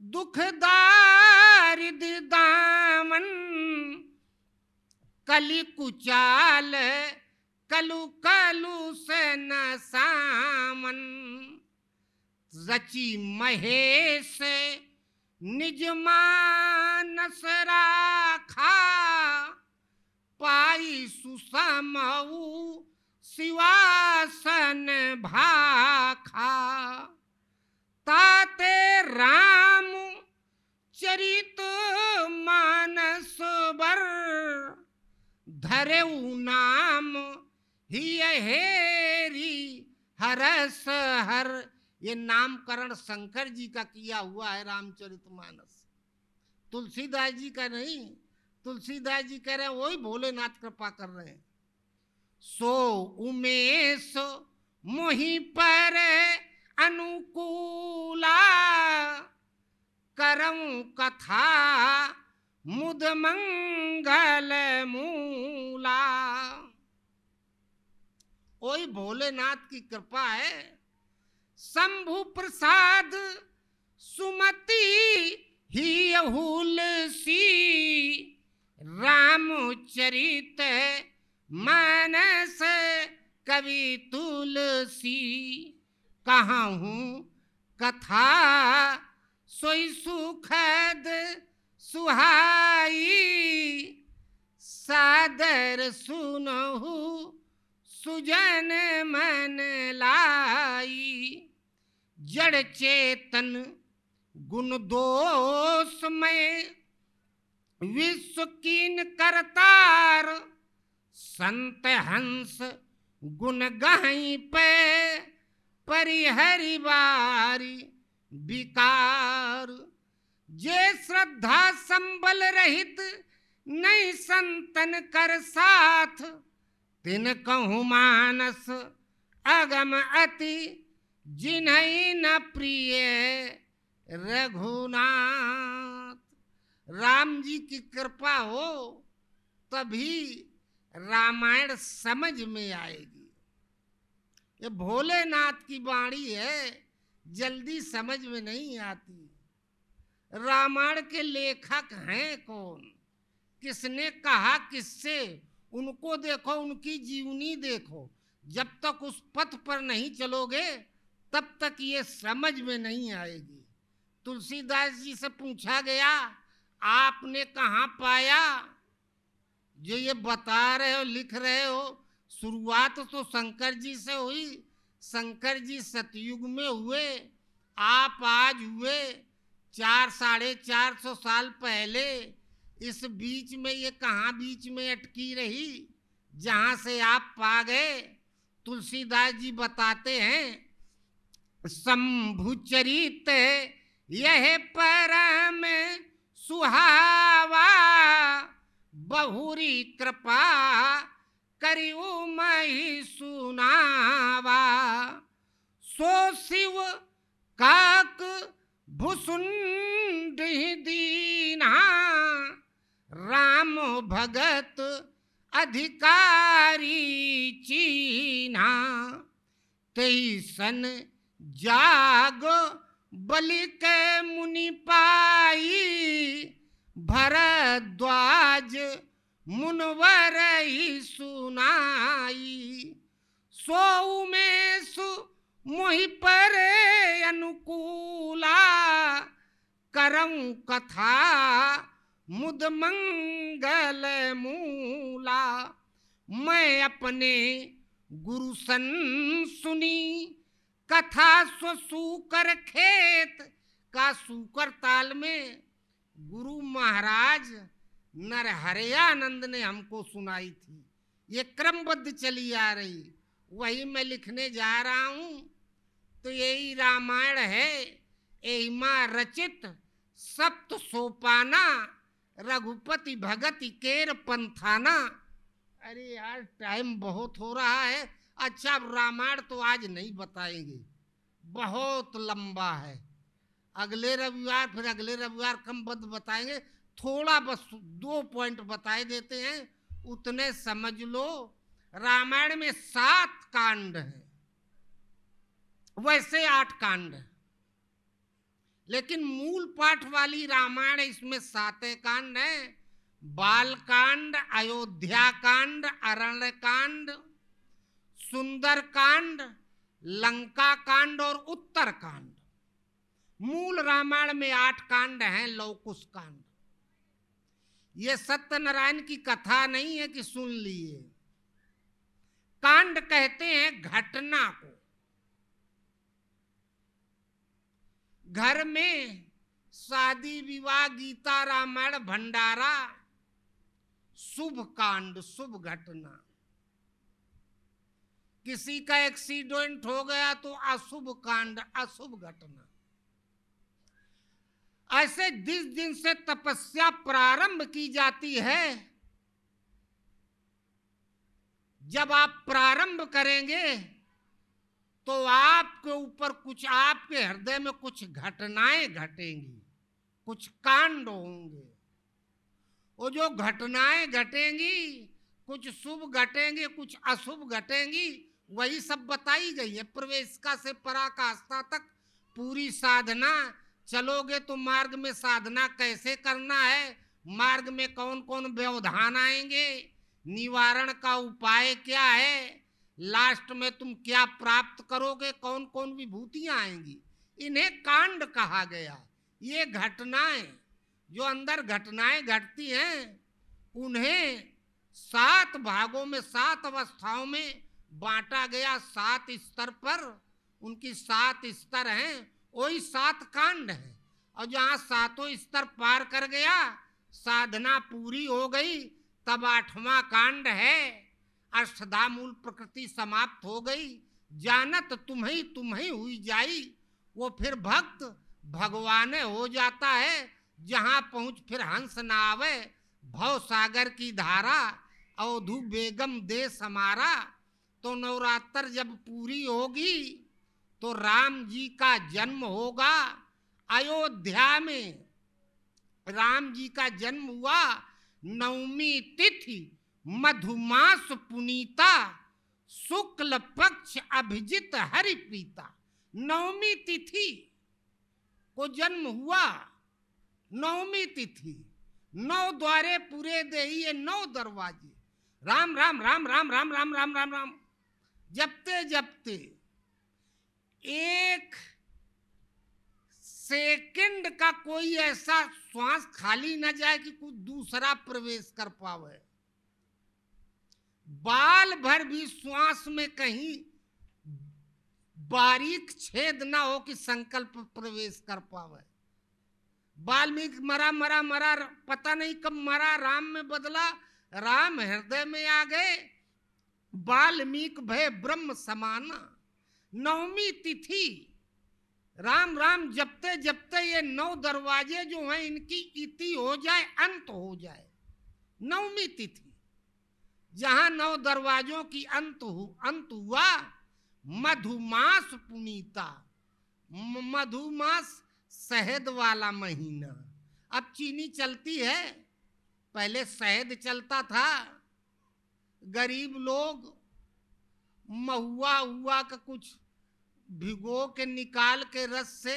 दुख दारिद दामन, कलि कुचाल कलु कलु से न सामन। रचि महेश निज मानस राखा, पाई सुसमऊ शिवासन भाखा। ताते राम चरित मानस बर, धरेऊ नाम ही हेरी हरस हर। ये नामकरण शंकर जी का किया हुआ है रामचरितमानस, तुलसीदास जी का नहीं। तुलसीदास जी कह रहे हैं वही भोलेनाथ कृपा कर रहे हैं। सो उमेश मोहि पर अनुकूला, करऊं कथा मुद मंगल मूला। वही भोलेनाथ की कृपा है। शंभु प्रसाद सुमति ही हुलसी, रामचरित मानस कवि तुलसी। कहूँ कथा सोई सुखद सुहाई, सादर सुनहु सुजन मन लाई। जड़ चेतन गुण दोष में विश्व कीन करतार, संत हंस गुण गहई पे परिहरि बारी विकार। जे श्रद्धा संबल रहित नहीं संतन कर साथ, तिन कहूँ मानस अगम अति जिन्हई न प्रिय रघुनाथ। राम जी की कृपा हो तभी रामायण समझ में आएगी। ये भोलेनाथ की वाणी है, जल्दी समझ में नहीं आती। रामायण के लेखक हैं कौन, किसने कहा किससे, उनको देखो, उनकी जीवनी देखो। जब तक उस पथ पर नहीं चलोगे तब तक ये समझ में नहीं आएगी। तुलसीदास जी से पूछा गया, आपने कहाँ पाया जो ये बता रहे हो, लिख रहे हो? शुरुआत तो शंकर जी से हुई। शंकर जी सतयुग में हुए, आप आज हुए 400-450 साल पहले। इस बीच में ये कहाँ बीच में अटकी रही जहां से आप पा गए? तुलसीदास जी बताते हैं, शंभु चरित यह परम सुहावा, बहुरी कृपा करियो मही सुनावा। सो शिव काक भुसुंड दीना, राम भगत अधिकारी चीन्हा। तैसन जाग बलि के मुनि पाई, भरद्वाज मुनवर ही सुनाई। सो में सु मोहि पर अनुकूला, करऊं कथा मुद मंगल मूला। मैं अपने गुरु सन सुनी, कथा स्व सूकर खेत का। सूकर ताल में गुरु महाराज नरहरयानंद ने हमको सुनाई थी। ये क्रमबद्ध चली आ रही, वही मैं लिखने जा रहा हूं। तो यही रामायण है, एहिमा रचित सप्त सोपाना, रघुपति भगत केर पंथाना। अरे यार टाइम बहुत हो रहा है। अच्छा, रामायण तो आज नहीं बताएंगे, बहुत लंबा है। अगले रविवार, फिर अगले रविवार क्रमबद्ध बताएंगे। थोड़ा बस 2 पॉइंट बताए देते हैं, उतने समझ लो। रामायण में 7 कांड हैं, वैसे 8 कांड हैं, लेकिन मूल पाठ वाली रामायण इसमें 7 कांड हैं। बाल कांड, अयोध्या कांड, अरण्य कांड, सुंदर कांड, लंका कांड और उत्तर कांड। मूल रामायण में 8 कांड हैं। लवकुश कांड, ये सत्यनारायण की कथा नहीं है कि सुन लिए। कांड कहते हैं घटना को। घर में शादी विवाह, गीता रामायण भंडारा, शुभ कांड, शुभ घटना। किसी का एक्सीडेंट हो गया तो अशुभ कांड, अशुभ घटना। ऐसे जिस दिन से तपस्या प्रारंभ की जाती है, जब आप प्रारंभ करेंगे तो आपके ऊपर कुछ, आपके हृदय में कुछ घटनाएं घटेंगी, कुछ कांड होंगे। वो जो घटनाएं घटेंगी, कुछ शुभ घटेंगे, कुछ अशुभ घटेंगी, वही सब बताई गई है। प्रवेशिका से पराकाष्ठा तक पूरी साधना। चलोगे तो मार्ग में साधना कैसे करना है, मार्ग में कौन कौन व्यवधान आएंगे, निवारण का उपाय क्या है, लास्ट में तुम क्या प्राप्त करोगे, कौन कौन विभूतियां आएंगी, इन्हें कांड कहा गया। ये घटनाएं, जो अंदर घटनाएं घटती हैं, उन्हें 7 भागों में, 7 अवस्थाओं में बांटा गया। 7 स्तर पर उनकी 7 स्तर हैं, वही 7 कांड हैं। और जहां 7 स्तर पार कर गया, साधना पूरी हो गई, तब 8वां कांड है, अष्टधा मूल प्रकृति समाप्त हो गई। जानत तुम्हें हुई जाई, वो फिर भक्त भगवान हो जाता है। जहां पहुंच फिर हंस ना आवे, भव सागर की धारा, अवधु बेगम देश हमारा। तो नवरात्र जब पूरी होगी तो राम जी का जन्म होगा। अयोध्या में राम जी का जन्म हुआ। 9वीं तिथि मधुमास पुनीता, शुक्ल पक्ष अभिजित हरि प्रीता। नवमी तिथि को जन्म हुआ, नवमी तिथि, 9 द्वारे पूरे देही, ये 9 दरवाजे। राम राम राम राम राम राम राम राम राम जपते जपते एक सेकंड का कोई ऐसा श्वास खाली न जाए कि कुछ दूसरा प्रवेश कर पावे। बाल भर भी श्वास में कहीं बारीक छेद ना हो कि संकल्प प्रवेश कर पावे। वाल्मीकि मरा मरा मरा, पता नहीं कब मरा, राम में बदला, राम हृदय में आ गए, वाल्मीकि भय ब्रह्म समाना। नवमी तिथि राम राम जपते जपते ये 9 दरवाजे जो हैं इनकी इति हो जाए, अंत हो जाए। नवमी तिथि जहां 9 दरवाजों की अंत हुआ, मधुमास पुनीता। मधुमास शहद वाला महीना। अब चीनी चलती है, पहले शहद चलता था। गरीब लोग महुआ हुआ का कुछ भिगो के निकाल के रस से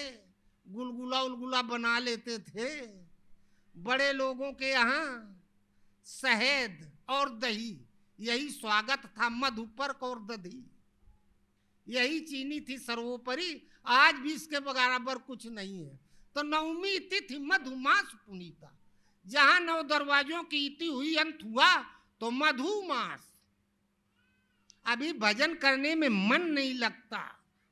गुलगुला उलगुला बना लेते थे। बड़े लोगों के यहाँ शहद और दही, यही स्वागत था। मधुपर्क और दही, यही चीनी थी सर्वोपरि। आज भी इसके बराबर कुछ नहीं है। तो नवमी तिथि मधुमास पुनीता, जहां 9 दरवाजों की इति हुई, अंत हुआ, तो मधुमास। अभी भजन करने में मन नहीं लगता,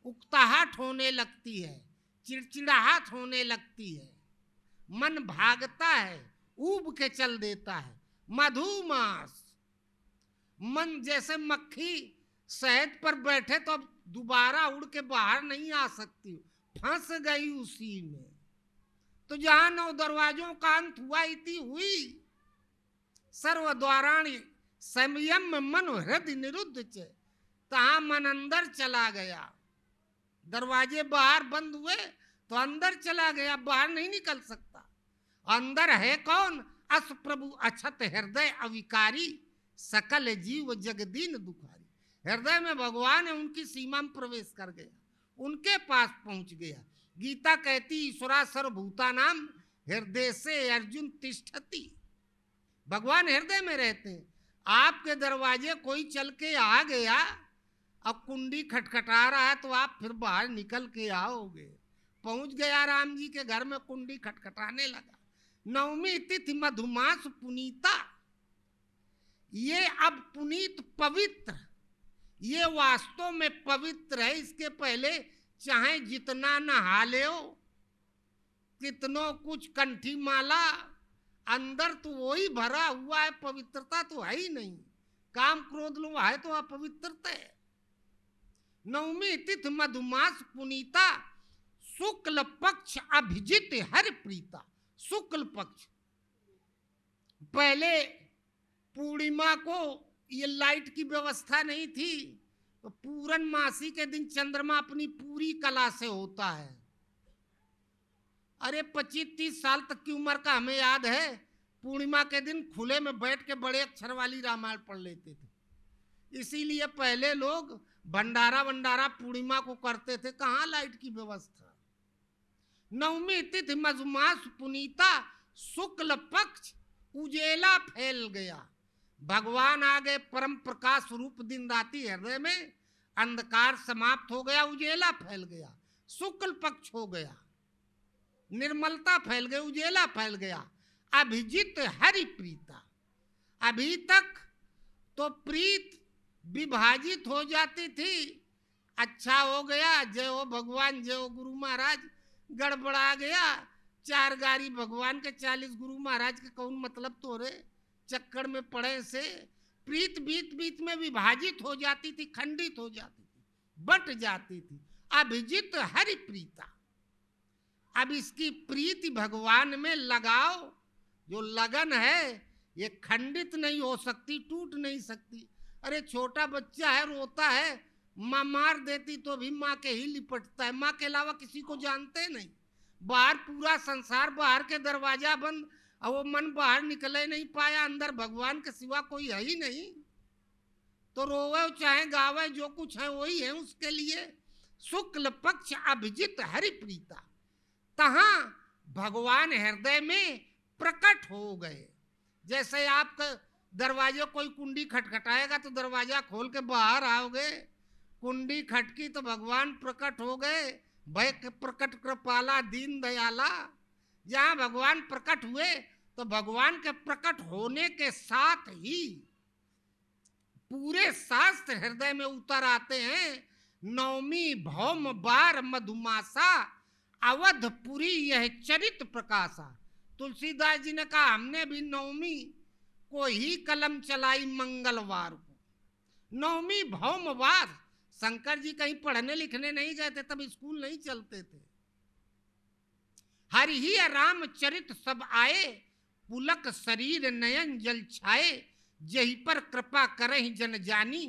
उकताहट होने लगती है, चिड़चिड़ाहट होने लगती है, मन भागता है, ऊब के चल देता है। मधुमास, मन जैसे मक्खी शहद पर बैठे तो अब दोबारा उड़ के बाहर नहीं आ सकती, फंस गई उसी में। तो जहां 9 दरवाजों का अंत हुआ, इति हुई, सर्व द्वाराणी संयम मन हृदय निरुद्ध चे, तहां मन अंदर चला गया। दरवाजे बाहर बंद हुए तो अंदर चला गया, बाहर नहीं निकल सकता। अंदर है कौन? अस प्रभु अछत हृदय अविकारी, सकल जीव जगदीन दुखारी। हृदय में भगवान है, उनकी सीमा में प्रवेश कर गया, उनके पास पहुंच गया। गीता कहती ईश्वरा सर्वभूतानां हृदय से अर्जुन तिष्ठति। भगवान हृदय में रहते हैं। आपके दरवाजे कोई चल के आ गया, अब कुंडी खटखटा रहा है तो आप फिर बाहर निकल के आओगे। पहुंच गया राम जी के घर में, कुंडी खटखटाने लगा। नवमी तिथि मधुमास पुनीता, ये अब पुनीत पवित्र, ये वास्तव में पवित्र है। इसके पहले चाहे जितना नहा ले, कितनों कुछ कंठी माला, अंदर तो वही भरा हुआ है, पवित्रता तो है ही नहीं। काम क्रोध लो है तो अपवित्रता है। नवमी तिथि मधुमास पुनीता, शुक्ल पक्ष अभिजित हरि प्रीता। शुक्ल पक्ष, पहले पूर्णिमा को ये लाइट की व्यवस्था नहीं थी, तो पूर्णमासी के दिन चंद्रमा अपनी पूरी कला से होता है। अरे 25-30 साल तक की उम्र का हमें याद है, पूर्णिमा के दिन खुले में बैठ के बड़े अक्षर वाली रामायण पढ़ लेते थे। इसीलिए पहले लोग भंडारा वंडारा पूर्णिमा को करते थे, कहाँ लाइट की व्यवस्था। नवमी तिथि मधुमास पुनीता, शुक्ल पक्ष उजेला फैल गया। भगवान आ गए, परम प्रकाश रूप दिन राति हृदय में, अंधकार समाप्त हो गया, उजेला फैल गया, शुक्ल पक्ष हो गया, निर्मलता फैल गई, उजेला फैल गया। अभिजित हरि प्रीता, अभी तक तो प्रीत विभाजित हो जाती थी। अच्छा हो गया, जय हो भगवान, जय हो गुरु महाराज, गड़बड़ा गया। 4 गाड़ी भगवान के 40 गुरु महाराज के कौन मतलब तोरे, चक्कर में पड़े से प्रीत बीत बीत में विभाजित हो जाती थी, खंडित हो जाती थी, बट जाती थी। अभिजित हरि प्रीता, अब इसकी प्रीति भगवान में लगाओ। जो लगन है ये खंडित नहीं हो सकती, टूट नहीं सकती। अरे छोटा बच्चा है, रोता है, माँ मार देती तो भी माँ के ही लिपटता है, माँ के अलावा किसी को जानते नहीं। बाहर पूरा संसार, बाहर के दरवाजा बंद, और वो मन बाहर निकले नहीं पाया, अंदर भगवान के सिवा कोई है ही नहीं। तो रोवे चाहे गावे, जो कुछ है वही है उसके लिए। शुक्ल पक्ष अभिजित हरि प्रीता, तहां भगवान हृदय में प्रकट हो गए। जैसे आप दरवाजे कोई कुंडी खटखटाएगा तो दरवाजा खोल के बाहर आओगे, कुंडी खटकी तो भगवान प्रकट हो गए। भय प्रकट कृपाला दीन दयाला, जहां भगवान प्रकट हुए तो भगवान के प्रकट होने के साथ ही पूरे शास्त्र हृदय में उतर आते हैं। नवमी भौम बार मधुमासा, अवधपुरी यह चरित प्रकाशा। तुलसीदास जी ने कहा हमने भी नवमी को ही कलम चलाई मंगलवार को। नवमी भौम बार, शंकर जी कहीं पढ़ने लिखने नहीं गए थे, तब स्कूल नहीं चलते थे। हरि ही रामचरित सब आए, पुलक शरीर नयन जल छाए। जही पर कृपा करहि जन जानी,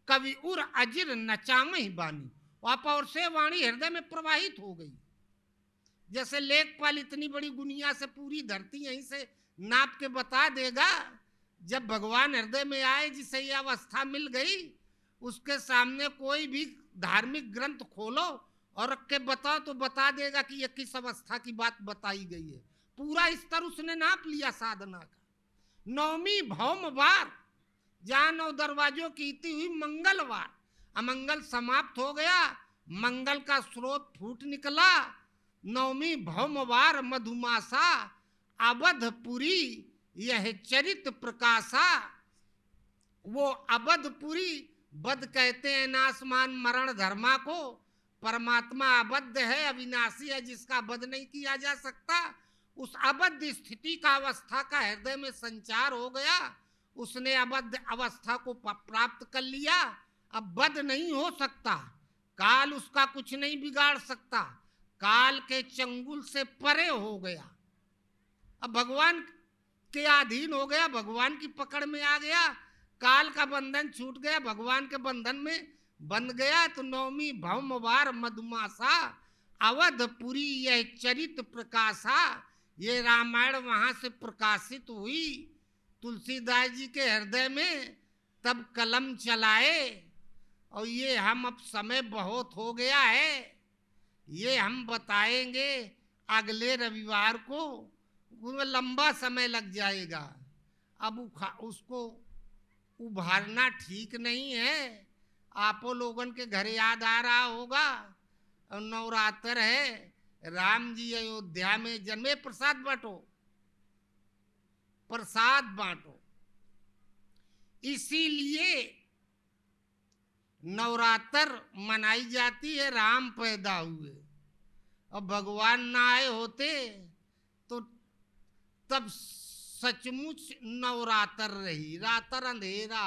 कवि उर अजिर नचामहि बानी। आप और से वाणी हृदय में प्रवाहित हो गई। जैसे लेखपाल इतनी बड़ी दुनिया से पूरी धरती यहीं से नाप के बता देगा। जब भगवान हृदय में आए, जिसे यह अवस्था मिल गई, उसके सामने कोई भी धार्मिक ग्रंथ खोलो और रख के बताओ तो बता देगा कि यह किस अवस्था की बात बताई गई है। पूरा स्तर उसने नाप लिया साधना का। नवमी भौम वार, जहां 9 दरवाजों की इति हुई मंगलवार, अमंगल समाप्त हो गया, मंगल का स्रोत फूट निकला। नवमी भौमवार मधुमासा, अवधपुरी यह चरित प्रकाशा। वो अवधपुरी, बद कहते हैं नासमान मरण धर्मा को। परमात्मा अबद्ध है, अविनाशी है, जिसका वध नहीं किया जा सकता। उस अबद्ध स्थिति का अवस्था का हृदय में संचार हो गया। उसने अबद्ध अवस्था को प्राप्त कर लिया। अब वध नहीं हो सकता, काल उसका कुछ नहीं बिगाड़ सकता, काल के चंगुल से परे हो गया। अब भगवान के अधीन हो गया, भगवान की पकड़ में आ गया, काल का बंधन छूट गया, भगवान के बंधन में बंध गया। तो नवमी भौमवार मधुमासा, अवधपुरी यह चरित प्रकाशा। ये रामायण वहां से प्रकाशित हुई तुलसीदास जी के हृदय में, तब कलम चलाए। और ये हम, अब समय बहुत हो गया है, ये हम बताएंगे अगले रविवार को। लंबा समय लग जाएगा, अब उसको उभारना ठीक नहीं है। आपो लोगन के घर याद आ रहा होगा, और नवरात्र है, राम जी अयोध्या में जन्मे। प्रसाद बांटो, प्रसाद बांटो। इसीलिए नवरात्र मनाई जाती है, राम पैदा हुए। और भगवान ना आए होते तो तब सचमुच नवरात्र रही। रातर अंधेरा,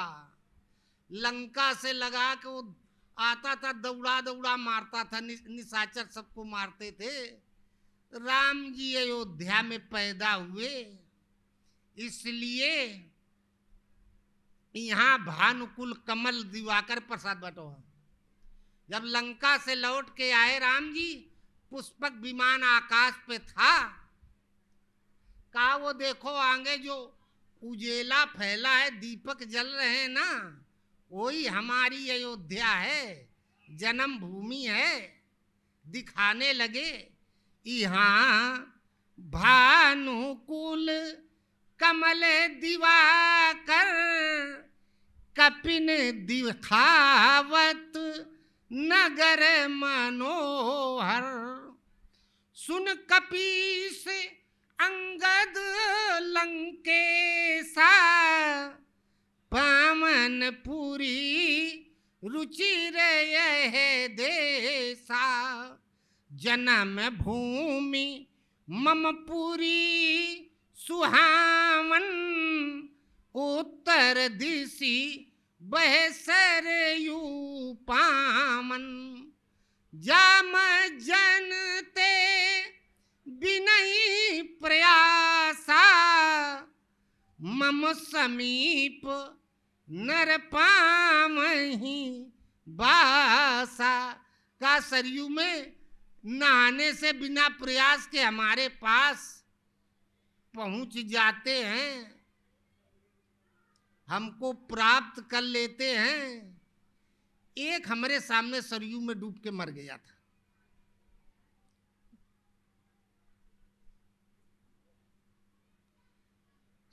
लंका से लगा के वो आता था, दौड़ा दौड़ा मारता था, निशाचर सबको मारते थे। राम जी अयोध्या में पैदा हुए, इसलिए यहाँ भानुकुल कमल दिवाकर प्रसाद बटो। जब लंका से लौट के आए राम जी, पुष्पक विमान आकाश पे था। कहा वो देखो आगे जो उजेला फैला है, दीपक जल रहे हैं ना, वही हमारी अयोध्या है, जन्म भूमि है। दिखाने लगे, यहाँ भानुकुल कमल दिवाकर, कपिन दिखावत नगर मनोहर। सुन कपीस अंगद लंकेशा, पावनपुरी रुचिर यह देशा। जन्म भूमि ममपुरी सुहावन, उत्तर दिशि बह सरयू पावन। जाम जनते बिनहि प्रयासा, मम समीप नर पामहि बासा। का सरयू में नहाने से बिना प्रयास के हमारे पास पहुंच जाते हैं। हमको प्राप्त कर लेते हैं। एक हमारे सामने सरयू में डूब के मर गया था।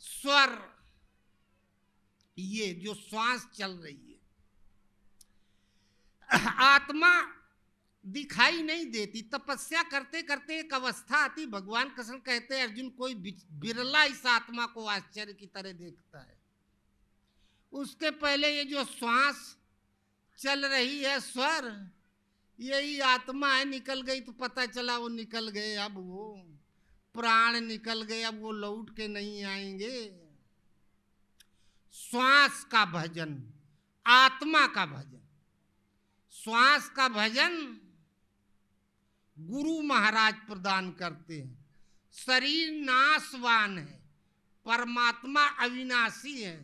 स्वर, ये जो श्वास चल रही है, आत्मा दिखाई नहीं देती। तपस्या करते करते एक अवस्था आती, भगवान कृष्ण कहते हैं अर्जुन कोई बिरला इस आत्मा को आश्चर्य की तरह देखता है। उसके पहले ये जो श्वास चल रही है, स्वर, यही आत्मा है। निकल गई तो पता चला वो निकल गए, अब वो प्राण निकल गए, अब वो लौट के नहीं आएंगे। श्वास का भजन, आत्मा का भजन, श्वास का भजन गुरु महाराज प्रदान करते हैं। शरीर नाशवान है, परमात्मा अविनाशी है।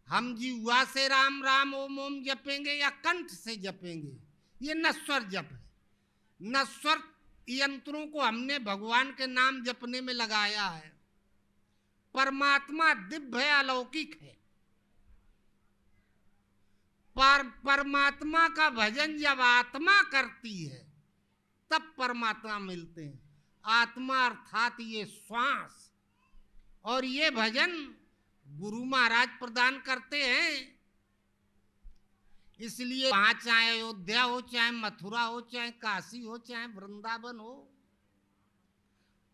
हम जिह्वा से राम राम ओम ओम जपेंगे या कंठ से जपेंगे, ये नश्वर जप है। नश्वर यंत्रों को हमने भगवान के नाम जपने में लगाया है। परमात्मा दिव्य है, अलौकिक है। परमात्मा का भजन जब आत्मा करती है तब परमात्मा मिलते हैं। आत्मा अर्थात ये श्वास, और ये भजन गुरु महाराज प्रदान करते हैं। इसलिए वहां चाहे अयोध्या हो, चाहे मथुरा हो, चाहे काशी हो, चाहे वृंदावन हो,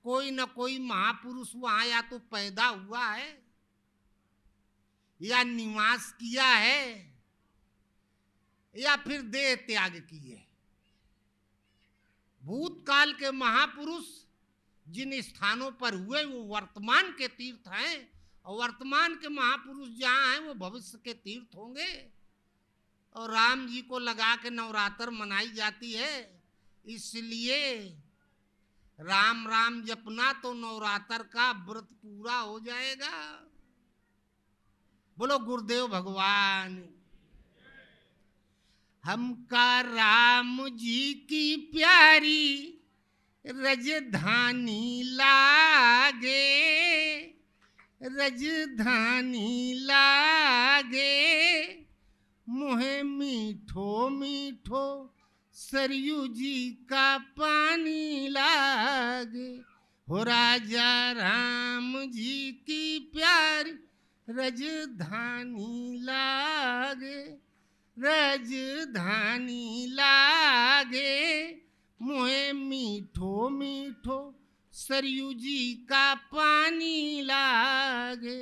कोई न कोई महापुरुष वहां या तो पैदा हुआ है या निवास किया है या फिर देह त्याग किए। भूतकाल के महापुरुष जिन स्थानों पर हुए वो वर्तमान के तीर्थ हैं, और वर्तमान के महापुरुष जहाँ हैं वो भविष्य के तीर्थ होंगे। और राम जी को लगा के नवरात्र मनाई जाती है, इसलिए राम राम जपना तो नवरात्र का व्रत पूरा हो जाएगा। बोलो गुरुदेव भगवान। हमका राम जी की प्यारी रजधानी लागे, रजधानी लागे, मुहे मीठो मीठो सरयू जी का पानी लागे। हो राजा राम जी की प्यारी रजधानी लागे, रजधानी लागे, मुहे मीठो मीठो सरयू जी का पानी लागे।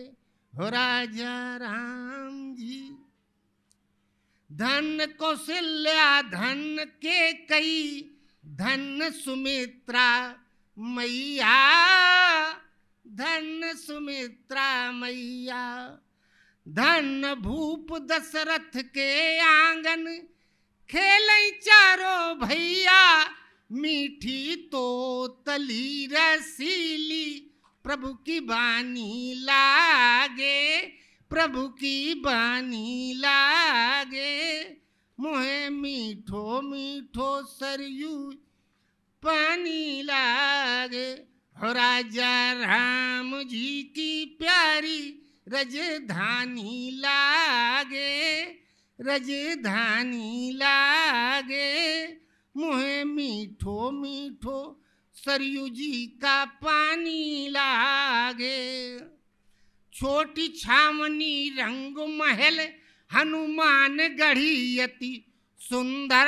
हो राजा राम जी। धन कौशल्या धन के कई, धन सुमित्रा मैया, धन सुमित्रा मैया। धन भूप दशरथ के आंगन, खेलई चारों भैया, मीठी तो तली रसीली, प्रभु की बानी लागे, प्रभु की बानी लागे। मुहे मीठो मीठो सरयू पानी लागे। हो राजा राम जी की प्यारी रजधानी लागे, रजधानी लागे, मुहे मीठो मीठो सरयू जी का पानी लागे। छोटी छावनी रंग महल, हनुमान गढ़ी अति सुंदर,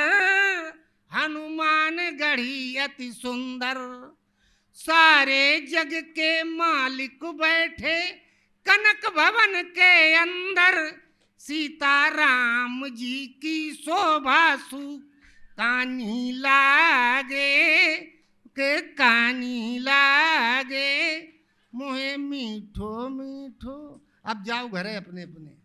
हनुमान गढ़ी अति सुंदर। सारे जग के मालिक बैठे कनक भवन के अंदर, सीता राम जी की शोभा सु कानी लागे, के कानी लागे, मुहे मीठो मीठो। अब जाओ घरे अपने अपने।